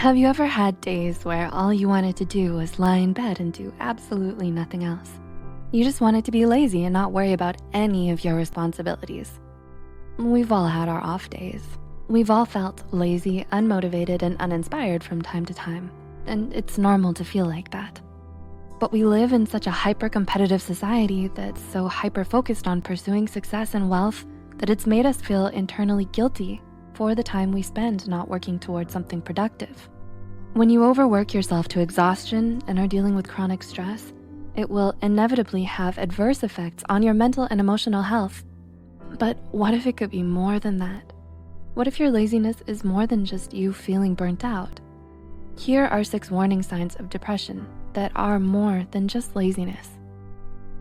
Have you ever had days where all you wanted to do was lie in bed and do absolutely nothing else? You just wanted to be lazy and not worry about any of your responsibilities. We've all had our off days. We've all felt lazy, unmotivated, and uninspired from time to time, and it's normal to feel like that. But we live in such a hyper-competitive society that's so hyper-focused on pursuing success and wealth that it's made us feel internally guilty for the time we spend not working towards something productive. When you overwork yourself to exhaustion and are dealing with chronic stress, it will inevitably have adverse effects on your mental and emotional health. But what if it could be more than that? What if your laziness is more than just you feeling burnt out? Here are 6 warning signs of depression that are more than just laziness.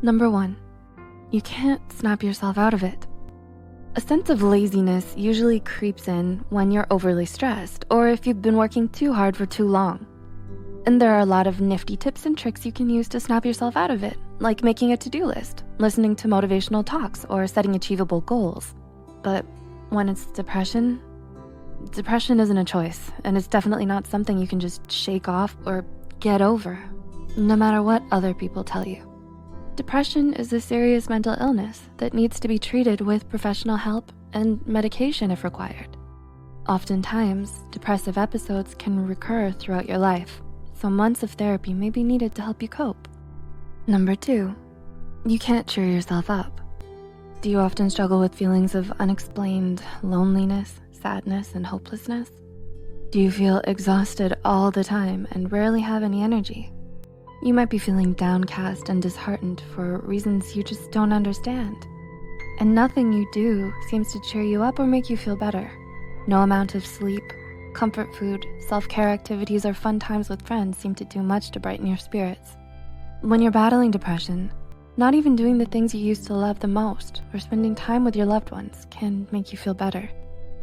Number 1, you can't snap yourself out of it. A sense of laziness usually creeps in when you're overly stressed or if you've been working too hard for too long. And there are a lot of nifty tips and tricks you can use to snap yourself out of it, like making a to-do list, listening to motivational talks, or setting achievable goals. But when it's depression isn't a choice, and it's definitely not something you can just shake off or get over, no matter what other people tell you. Depression is a serious mental illness that needs to be treated with professional help and medication if required. Oftentimes, depressive episodes can recur throughout your life, so months of therapy may be needed to help you cope. Number 2, you can't cheer yourself up. Do you often struggle with feelings of unexplained loneliness, sadness, and hopelessness? Do you feel exhausted all the time and rarely have any energy? You might be feeling downcast and disheartened for reasons you just don't understand. And nothing you do seems to cheer you up or make you feel better. No amount of sleep, comfort food, self-care activities, or fun times with friends seem to do much to brighten your spirits. When you're battling depression, not even doing the things you used to love the most or spending time with your loved ones can make you feel better.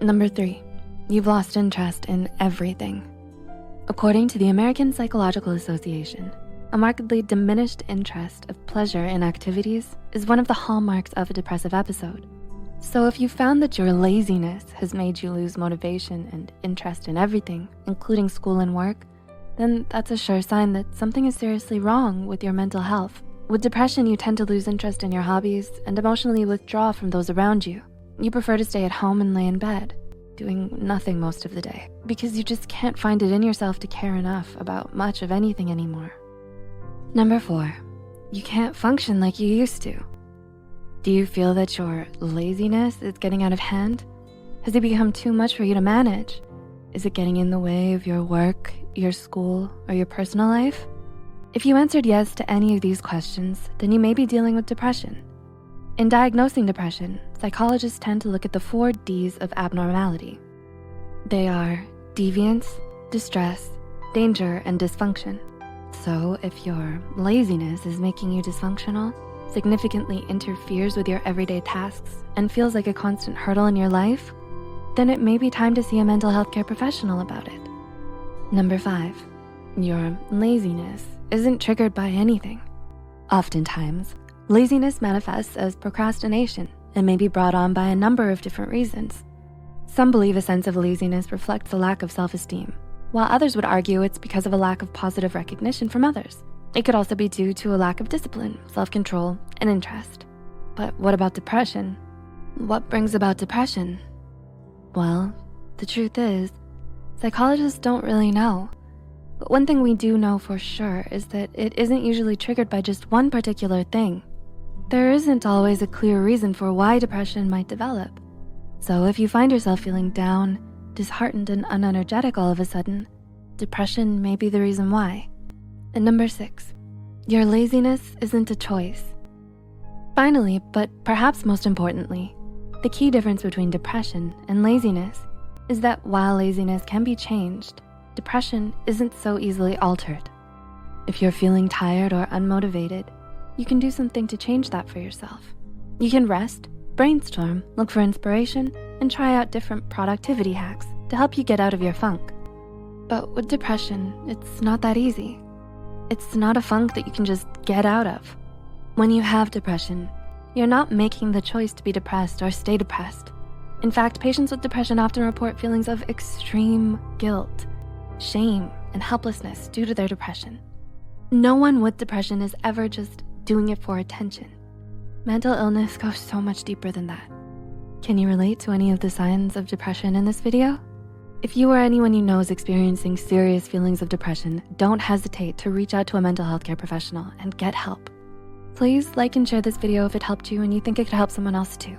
Number 3, you've lost interest in everything. According to the American Psychological Association, a markedly diminished interest of pleasure in activities is one of the hallmarks of a depressive episode. So if you found that your laziness has made you lose motivation and interest in everything, including school and work, then that's a sure sign that something is seriously wrong with your mental health. With depression, you tend to lose interest in your hobbies and emotionally withdraw from those around you. You prefer to stay at home and lay in bed, doing nothing most of the day, because you just can't find it in yourself to care enough about much of anything anymore. Number 4, you can't function like you used to. Do you feel that your laziness is getting out of hand? Has it become too much for you to manage? Is it getting in the way of your work, your school, or your personal life? If you answered yes to any of these questions, then you may be dealing with depression. In diagnosing depression, psychologists tend to look at the 4 Ds of abnormality. They are deviance, distress, danger, and dysfunction. So if your laziness is making you dysfunctional, significantly interferes with your everyday tasks, and feels like a constant hurdle in your life, then it may be time to see a mental health care professional about it. Number 5, your laziness isn't triggered by anything. Oftentimes, laziness manifests as procrastination and may be brought on by a number of different reasons. Some believe a sense of laziness reflects a lack of self-esteem, while others would argue it's because of a lack of positive recognition from others. It could also be due to a lack of discipline, self-control, and interest. But what about depression? What brings about depression? Well, the truth is, psychologists don't really know. But one thing we do know for sure is that it isn't usually triggered by just one particular thing. There isn't always a clear reason for why depression might develop. So if you find yourself feeling down, disheartened, and unenergetic all of a sudden, depression may be the reason why. And number 6, your laziness isn't a choice. Finally, but perhaps most importantly, the key difference between depression and laziness is that while laziness can be changed, depression isn't so easily altered. If you're feeling tired or unmotivated, you can do something to change that for yourself. You can rest, brainstorm, look for inspiration, and try out different productivity hacks to help you get out of your funk. But with depression, it's not that easy. It's not a funk that you can just get out of. When you have depression, you're not making the choice to be depressed or stay depressed. In fact, patients with depression often report feelings of extreme guilt. shame, and helplessness due to their depression. No one with depression is ever just doing it for attention. Mental illness goes so much deeper than that. Can you relate to any of the signs of depression in this video? If you or anyone you know is experiencing serious feelings of depression, don't hesitate to reach out to a mental health care professional and get help. Please like and share this video if it helped you and you think it could help someone else too.